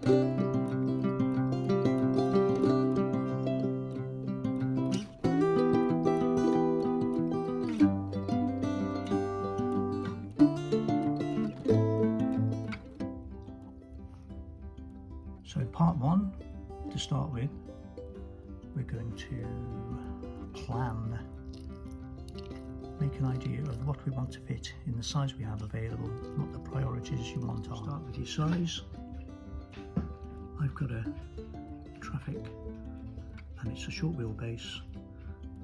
So part one, to start with, we're going to plan, make an idea of what we want to fit in the size we have available, what the priorities you want are. Start with your size. I've got a Traffic and it's a short wheelbase,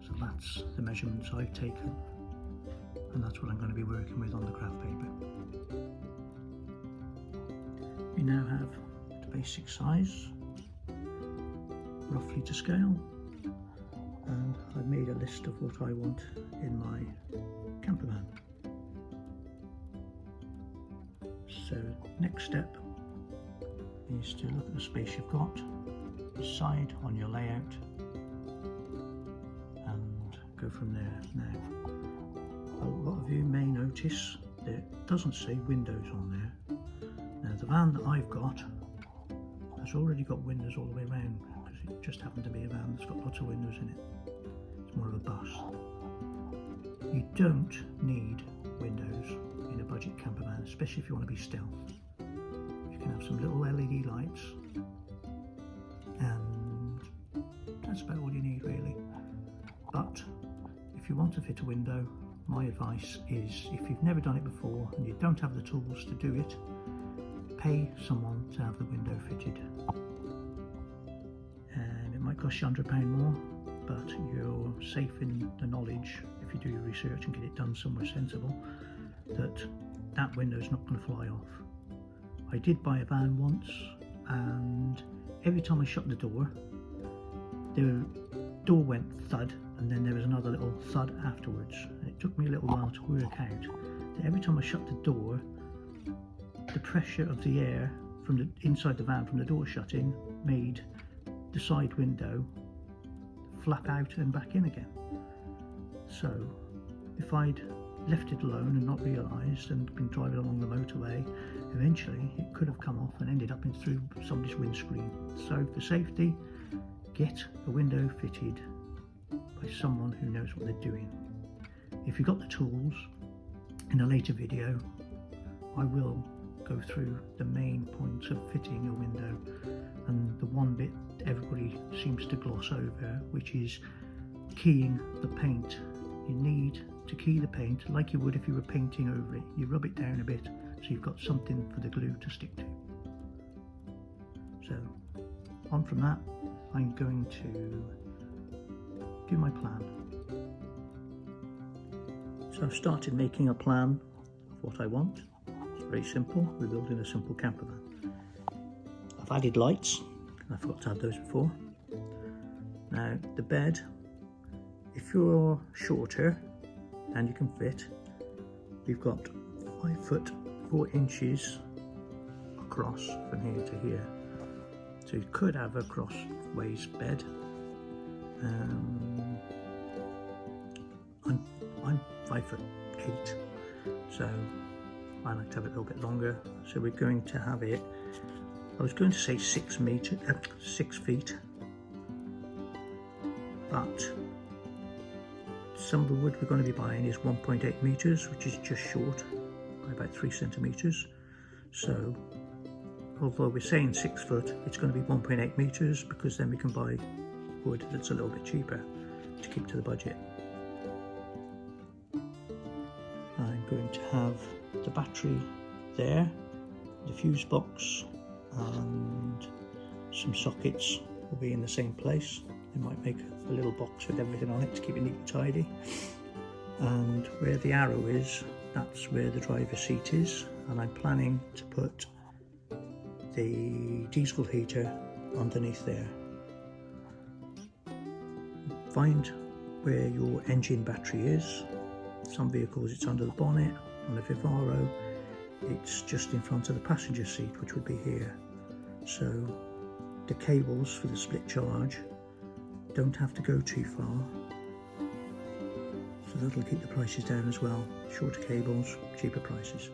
so that's the measurements I've taken and that's what I'm going to be working with on the graph paper. We now have basic size, roughly to scale, and I've made a list of what I want in my camper van. So next step is to look at the space you've got, decide on your layout and go from there. Now, a lot of you may notice that it doesn't say windows on there. Now the van that I've got has already got windows all the way around because it just happened to be a van that's got lots of windows in it. It's more of a bus. You don't need windows in a budget camper van, especially if you want to be stealth. You can have some little LED lights and that's about all you need really. But if you want to fit a window, my advice is, if you've never done it before and you don't have the tools to do it, pay someone to have the window fitted, and it might cost you £100 more, but you're safe in the knowledge, if you do your research and get it done somewhere sensible, that that window is not going to fly off. I did buy a van once and every time I shut the door went thud, and then there was another little thud afterwards, and it took me a little while to work out that every time I shut the door, the pressure of the air from the inside the van from the door shutting made the side window flap out and back in again. So if I'd left it alone and not realised and been driving along the motorway, eventually it could have come off and ended up in through somebody's windscreen. So for safety, get a window fitted by someone who knows what they're doing. If you've got the tools, in a later video I will go through the main points of fitting a window, and the one bit everybody seems to gloss over, which is keying the paint. You need to key the paint like you would if you were painting over it. You rub it down a bit so you've got something for the glue to stick to. So on from that, I'm going to do my plan. So I've started making a plan of what I want. Very simple, we're building a simple camper van. I've added lights, I forgot to add those before. Now the bed, if you're shorter and you can fit, we've got 5 foot 4 inches across from here to here. So you could have a crossways bed. I'm 5'8", so I like to have it a little bit longer, so we're going to have it, I was going to say 6 feet, but some of the wood we're going to be buying is 1.8 metres, which is just short by about 3 centimetres. So although we're saying 6 foot, it's going to be 1.8 metres because then we can buy wood that's a little bit cheaper to keep to the budget. I'm going to have the battery there, the fuse box and some sockets will be in the same place. They might make a little box with everything on it to keep it neat and tidy. And where the arrow is, that's where the driver's seat is, and I'm planning to put the diesel heater underneath there. Find where your engine battery is. Some vehicles it's under the bonnet, on a Vivaro it's just in front of the passenger seat, which would be here. So the cables for the split charge don't have to go too far, so that'll keep the prices down as well. Shorter cables, cheaper prices.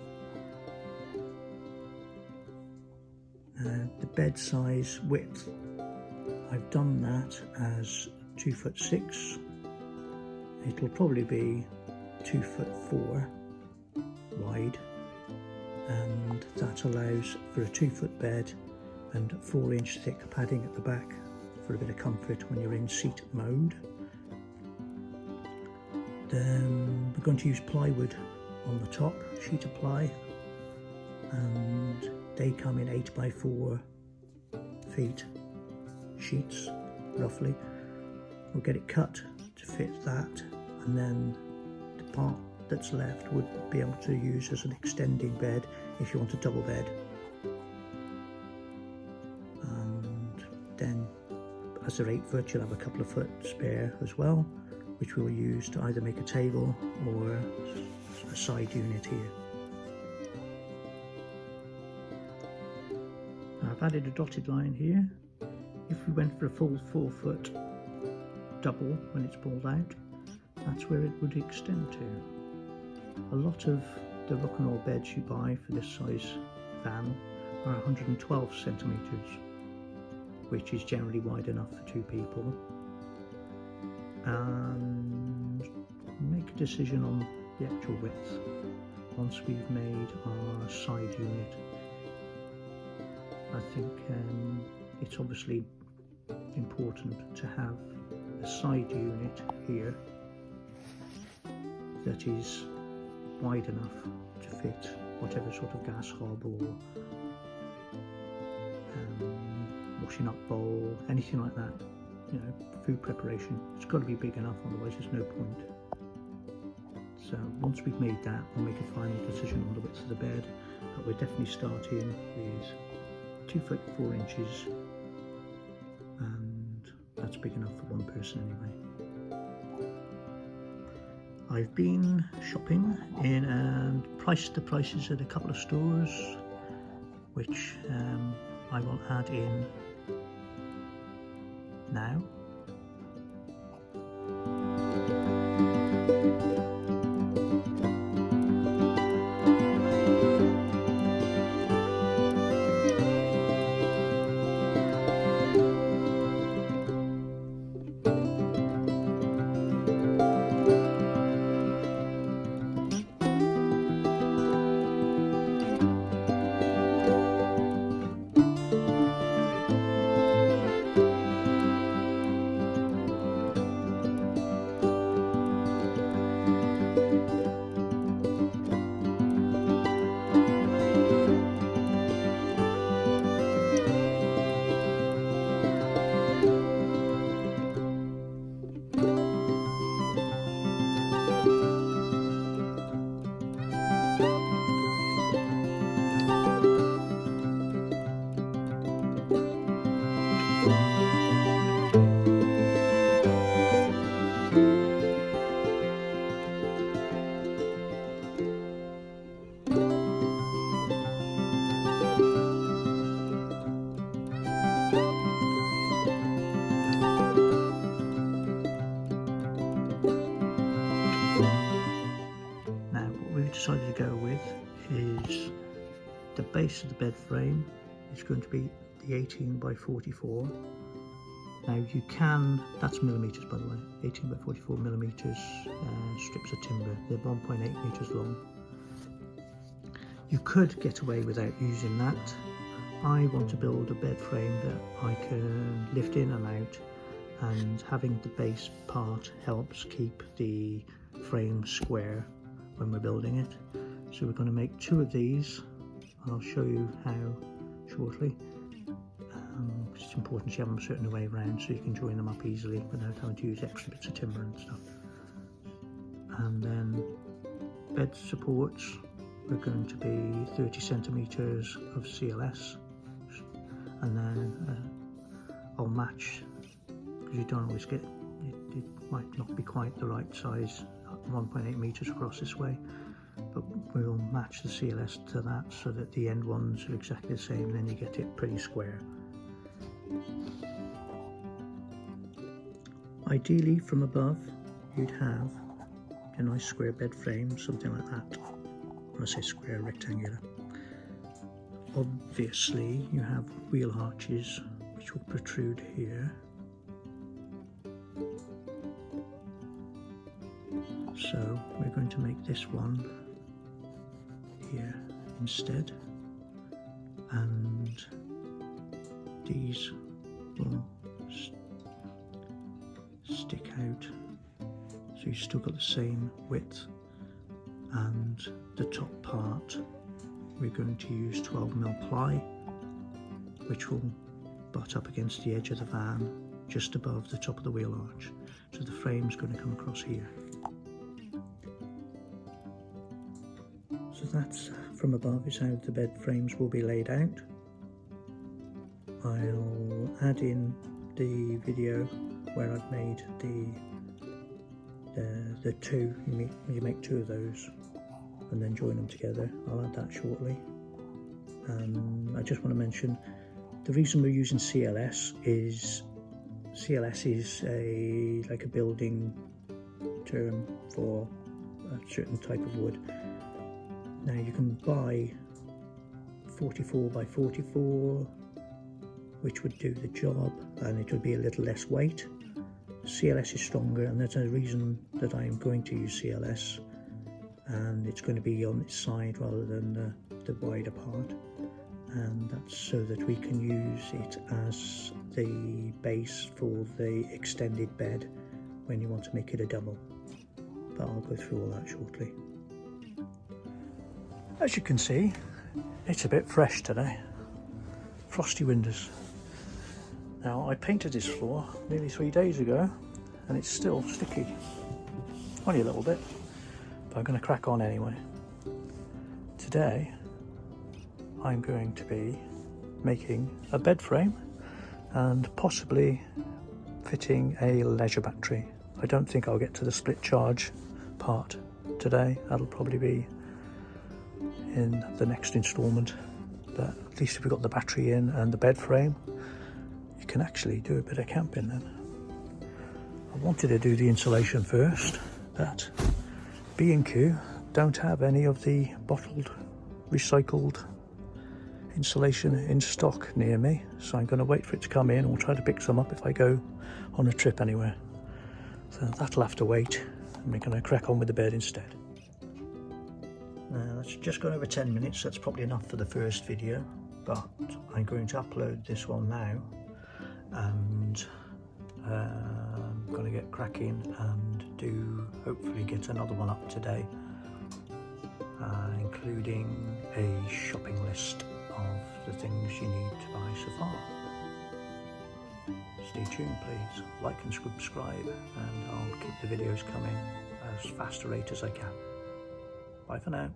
Now the bed size width, I've done that as 2'6". It'll probably be 2'4" wide, and that allows for a 2-foot bed and 4-inch thick padding at the back for a bit of comfort when you're in seat mode. Then we're going to use plywood on the top, sheet of ply, and they come in 8x4 feet sheets roughly. We'll get it cut to fit that, and then the part that's left would be able to use as an extending bed if you want a double bed. And then as they're 8 foot, you'll have a couple of foot spare as well, which we'll use to either make a table or a side unit here. Now I've added a dotted line here. If we went for a full 4-foot double when it's pulled out, that's where it would extend to. A lot of the rock and roll beds you buy for this size van are 112 centimetres, which is generally wide enough for 2 people. And make a decision on the actual width once we've made our side unit. I think it's obviously important to have a side unit here that is wide enough to fit whatever sort of gas hob or washing up bowl, anything like that. You know, food preparation, it's got to be big enough, otherwise there's no point. So once we've made that, we'll make a final decision on the width of the bed, but we're definitely starting with 2 foot 4 inches, and that's big enough for one person anyway. I've been shopping in and priced the prices at a couple of stores, which I will add in now. Decided to go with is the base of the bed frame is going to be the 18x44. Now you can, that's millimetres by the way, 18x44 millimetres strips of timber. They're 1.8 metres long. You could get away without using that. I want to build a bed frame that I can lift in and out, and having the base part helps keep the frame square when we're building it. So we're going to make 2 of these. I'll show you how shortly. It's important you have them a certain way around so you can join them up easily without having to use extra bits of timber and stuff. And then bed supports are going to be 30 centimetres of CLS, and then I'll match, because you don't always get, it might not be quite the right size, 1.8 metres across this way, but we'll match the CLS to that so that the end ones are exactly the same, and then you get it pretty square. Ideally from above you'd have a nice square bed frame, something like that. When I say square, rectangular. obviously you have wheel arches which will protrude here. So we're going to make this one here instead, and these will stick out, so you've still got the same width, and the top part we're going to use 12mm ply, which will butt up against the edge of the van just above the top of the wheel arch, so the frame's going to come across here. So that's from above is how the bed frames will be laid out. I'll add in the video where I've made the two. You make two of those and then join them together. I'll add that shortly. I just want to mention the reason we're using CLS is like a building term for a certain type of wood. Now you can buy 44 by 44, which would do the job, and it would be a little less weight. CLS is stronger, and that's a reason that I'm going to use CLS, and it's going to be on its side rather than the wider part, and that's so that we can use it as the base for the extended bed when you want to make it a double. But I'll go through all that shortly. As you can see, it's a bit fresh today. Frosty windows. Now, I painted this floor nearly 3 days ago and it's still sticky. Only a little bit, but I'm going to crack on anyway. Today, I'm going to be making a bed frame and possibly fitting a leisure battery. I don't think I'll get to the split charge part today. That'll probably be in the next instalment, but at least if we've got the battery in and the bed frame, you can actually do a bit of camping then. I wanted to do the insulation first, but B&Q don't have any of the bottled recycled insulation in stock near me, so I'm going to wait for it to come in, or try to pick some up if I go on a trip anywhere. So that'll have to wait, and we're going to crack on with the bed instead. Now that's just gone over 10 minutes, that's probably enough for the first video, but I'm going to upload this one now, and I'm going to get cracking and hopefully get another one up today, including a shopping list of the things you need to buy so far. Stay tuned please, like and subscribe, and I'll keep the videos coming as fast a rate as I can. Bye for now.